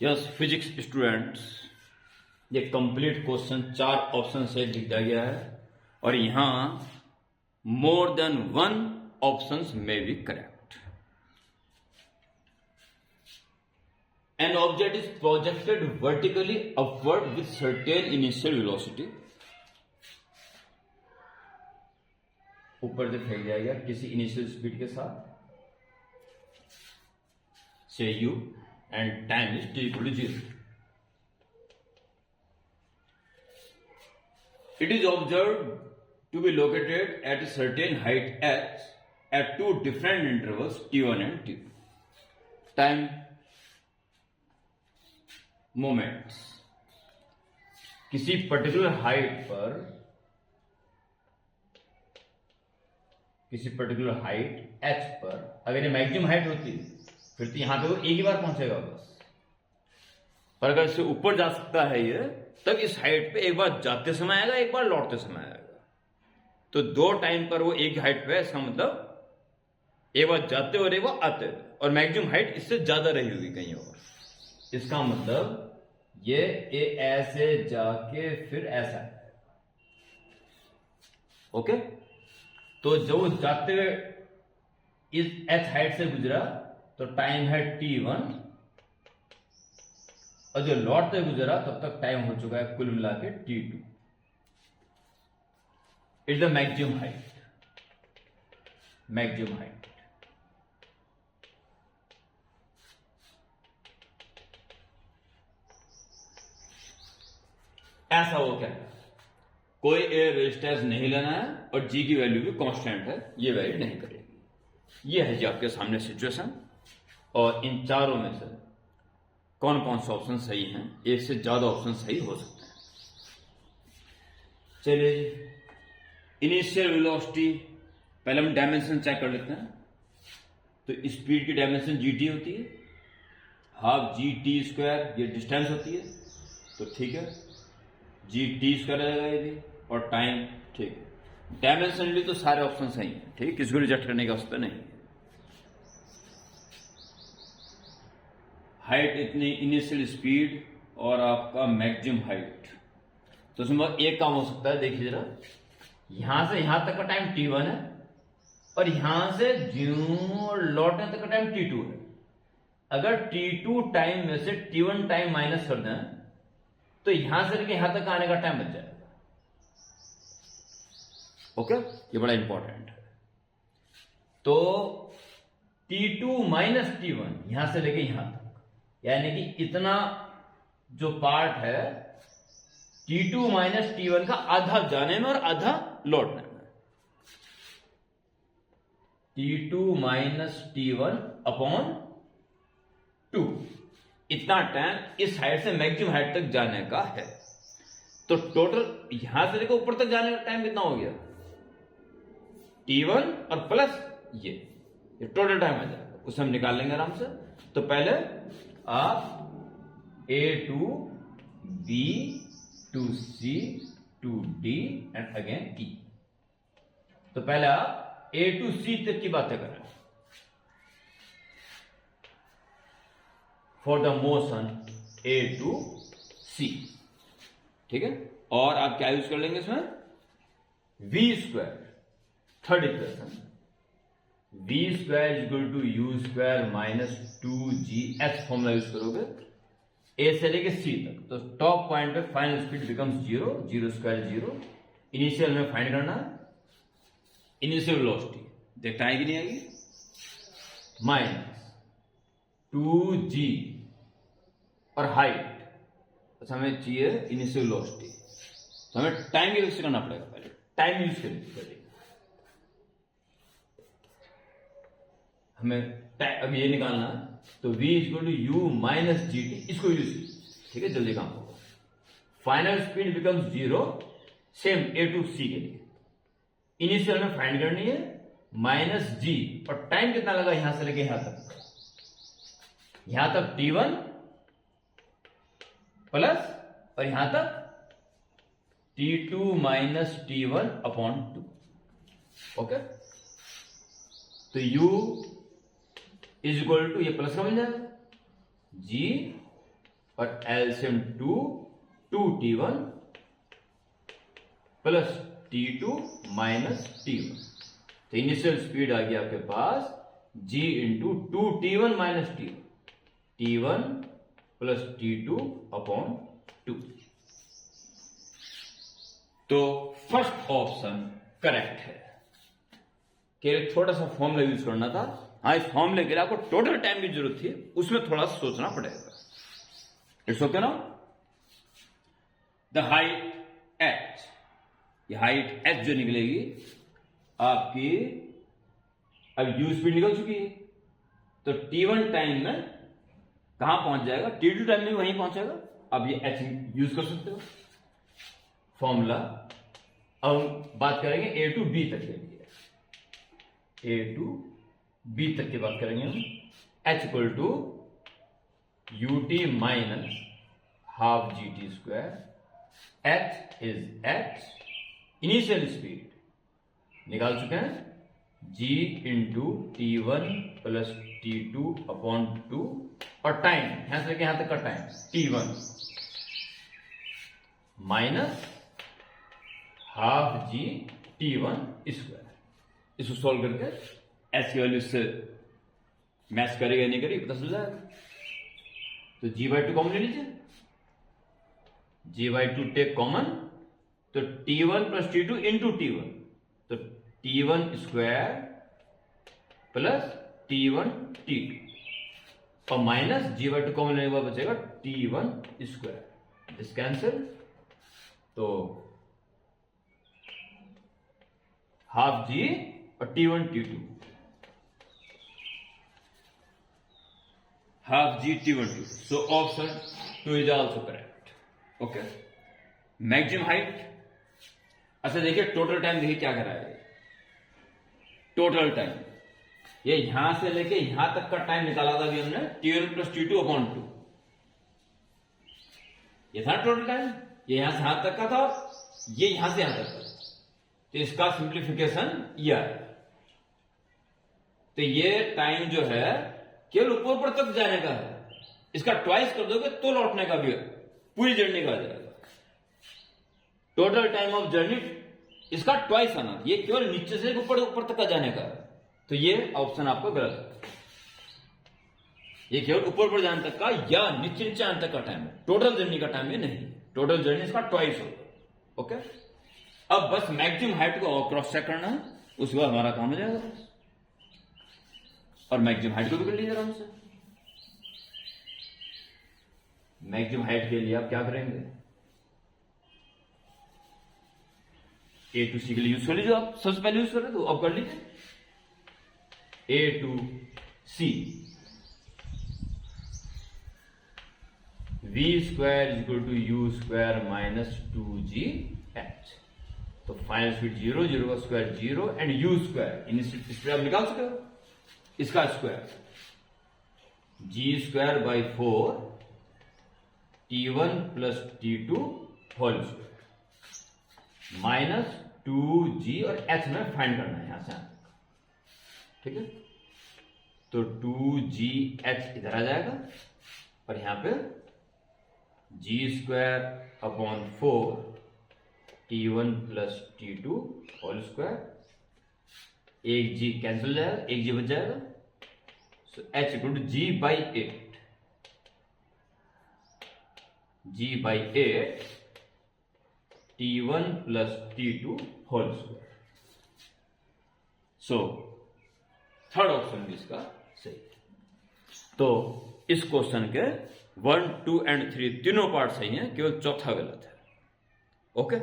Yes physics students, ये complete question 4 option से दिया गया है और यहां मोर देन 1 ऑप्शंस में be correct. An object is projected vertically upward with certain initial velocity. ऊपर से फेंक जाएगा किसी इनिशियल स्पीड के साथ, से u and time is t equal to 0. It is observed to be located at a certain height h at two different intervals t1 and t2. Time moments किसी particular height पर, किसी particular height h पर अगर ये maximum height होती फिर तो यहां पे वो एक ही बार पहुंचेगा बस, पर अगर इससे ऊपर जा सकता है ये, तब इस हाइट पे एक बार जाते समय आएगा, एक बार लौटते समय आएगा। तो 2 टाइम पर वो एक हाइट पे, इसका मतलब एक बार जाते और एक बार आते, और मैक्सिमम हाइट इससे ज्यादा रही होगी कहीं और। इसका मतलब ये ऐसे जाके फिर ऐसा है। ओके, तो जो जाते हुए इस h हाइट से गुजरा तो टाइम है t1, और जो लौटते गुजरा तब तक टाइम हो चुका है कुल मिला के t2। It's the maximum height, maximum height. ऐसा हो क्या, कोई एयर रेजिस्टेंस नहीं लेना है और g की वैल्यू भी कांस्टेंट है, ये वैल्यू नहीं करेगी। ये है जी आपके सामने सिचुएशन, और इन चारों में से कौन कौन से ऑप्शन सही हैं? एक से ज्यादा ऑप्शन सही हो सकते हैं। चलिए, इनिशियल वेलोसिटी पहले हम डायमेंशन चेक कर लेते हैं। तो स्पीड की डायमेंशन gt होती है, हाफ gt², ये डिस्टेंस होती है, तो ठीक है gt² रहेगा ये भी, और टाइम ठीक है। डायमेंशन लिए तो सारे ऑप्शन सही हैं, ठीक, किसी को रिजेक्ट करने की आवश्यकता नहीं। हाइट इतनी, इनिशियल स्पीड और आपका मैक्सिमम हाइट, तो उसमें एक काम हो सकता है। देखिए जरा, यहां से यहां तक का टाइम t1 है और यहां से लौटने तक का टाइम t2 है। अगर t2 टाइम में से t1 टाइम माइनस कर दें तो यहां से लेके यहां तक आने का टाइम बच जाएगा। ओके, ये बड़ा इंपॉर्टेंट है। तो t2 माइनस t1 यहां से लेके यहां तक, यानी कि इतना जो पार्ट है t2 माइनस t1 का आधा जाने में और आधा लौटने में। t2 माइनस t1 अपॉन 2, इतना टाइम इस हाइट से मैक्सिमम हाइट तक जाने का है। तो टोटल यहां से लेकर ऊपर तक जाने का टाइम कितना हो गया? t1 और प्लस ये टोटल टाइम आ जाएगा, उसे हम निकाल लेंगे आराम से। तो पहले आप a to b to c to d and again e। तो पहले आप a to c तक की बातें करें। For the motion a to c, ठीक है। और आप क्या यूज कर लेंगे इसमें? v², third equation, v² equal to u² minus 2gh formula use करोगे a से लेके c तक। तो टॉप पॉइंट पे फाइनल स्पीड बिकम्स 0, 0²0। इनिशियल में फाइंड करना है इनिशियल वेलोसिटी, देखता है कि नहीं आएगी, माइनस 2g और हाइट, तो हमें चाहिए इनिशियल वेलोसिटी, तो हमें टाइम यूज करना पड़ेगा। पहले टाइम यूज करेंगे, हमें अब ये निकालना है। तो v equal to u minus g t, इसको यूज, ठीक है, जल्दी काम होगा। Final speed becomes 0, same a to c के लिए। इनिशियल में फाइंड करनी है माइनस g, और टाइम कितना लगा यहां से लेके यहां तक? यहां तक t1 प्लस, और यहां तक t2 minus t1 upon 2। Okay, तो u इज इक्वल टू, ये प्लस का बन जाएगा, g और LCM 2t1 plus t2 minus t1। तो इनिशियल स्पीड आ गया आपके पास g into 2t1 minus t1 plus t2 upon 2। तो फर्स्ट ऑप्शन करेक्ट है। केवल थोड़ा सा फॉर्मूला यूज करना था। हाँ, इस फॉर्मूले के लिए आपको टोटल टाइम की जरूरत थी, उसमें थोड़ा सा सोचना पड़ेगा। इट्स ओके ना। द हाइट h, ये हाइट h जो निकलेगी आपकी, अब u स्पीड निकल चुकी है, तो t1 टाइम में कहां पहुंच जाएगा, t2 टाइम में वहीं पहुंचेगा। अब ये h यूज कर सकते हो फॉर्मूला। अब हम बात करेंगे a टू b तक के लिए, a टू b तक की बात करेंगे हम। h equal to ut minus half gt square, h is h, initial speed निकाल चुके हैं, g into t1 plus t2 upon 2, और टाइम यहां से लेके यहां तक का time t1 minus half g t1 square. इसको सॉल्व करके एस की वैल्यू से मैच करेगा नहीं करेगा पता चल जाएगा। तो g/2 कॉमन ले लीजिए, g/2 टेक कॉमन, तो t1 plus t2 into t1, तो t1 square plus t1 t2 और माइनस g/2 कॉमन लेने के बाद बचेगा t1 स्क्वायर, दिस कैंसिल। तो हाफ g और t1 t2, half g t1 t2, so option 2 is also correct. Okay, maximum height. अच्छा देखिए टोटल टाइम, देखिए क्या करा है, टोटल टाइम ये यहां से लेके यहां तक का टाइम निकाला था अभी हमने, t1 प्लस t2 अपॉन 2, ये था टोटल टाइम। ये यहां से यहां तक का था, ये यहां से यहां तक का, तो इसका सिंप्लीफिकेशन ये आया। तो ये टाइम जो है केवल ऊपर ऊपर तक जाने का है, इसका ट्वाइस कर दोगे तो लौटने का भी पूरी जर्नी का आ जाएगा। टोटल टाइम ऑफ जर्नी इसका ट्वाइस आना, ये केवल नीचे से ऊपर ऊपर तक का जाने का है। तो ये ऑप्शन आपका गलत है, ये केवल ऊपर ऊपर जाने तक का या नीचे नीचे आने तक का टाइम है, टोटल जर्नी का टाइम ये नहीं, टोटल जर्नी इसका ट्वाइस होगा। ओके, अब बस मैक्सिमम हाइट को क्रॉस चेक करना है, उसके बाद हमारा काम हो जाएगा। और मैक्सिमम हाइट को भी कर लीजिए आराम से। मैक्सिमम हाइट के लिए आप क्या करेंगे, ए टू सी के लिए यूज कर लीजिए, आप सबसे पहले यूज कर रहे तो अब कर लीजिए A to C, V square equal to U square minus 2gh। तो फाइनल स्पीड 0, 0 का square 0 and U square, initial speed आप निकाल सकते हो, इसका square g square by 4 t1 plus t2 whole square minus 2g, और h में find करना है यहां से यहां तक, ठीक है। तो 2gh इधर आ जाएगा और यहां पे g square upon 4 t1 plus t2 whole square, एक g कैंसिल जाएगा, एक g बच जाएगा, so h equal to g by 8, g by 8 t1 plus t2 whole square. So third option भी इसका सही है। तो इस क्वेश्चन के 1, 2 एंड 3 तीनों पार्ट सही हैं, केवल चौथा गलत है। ओके।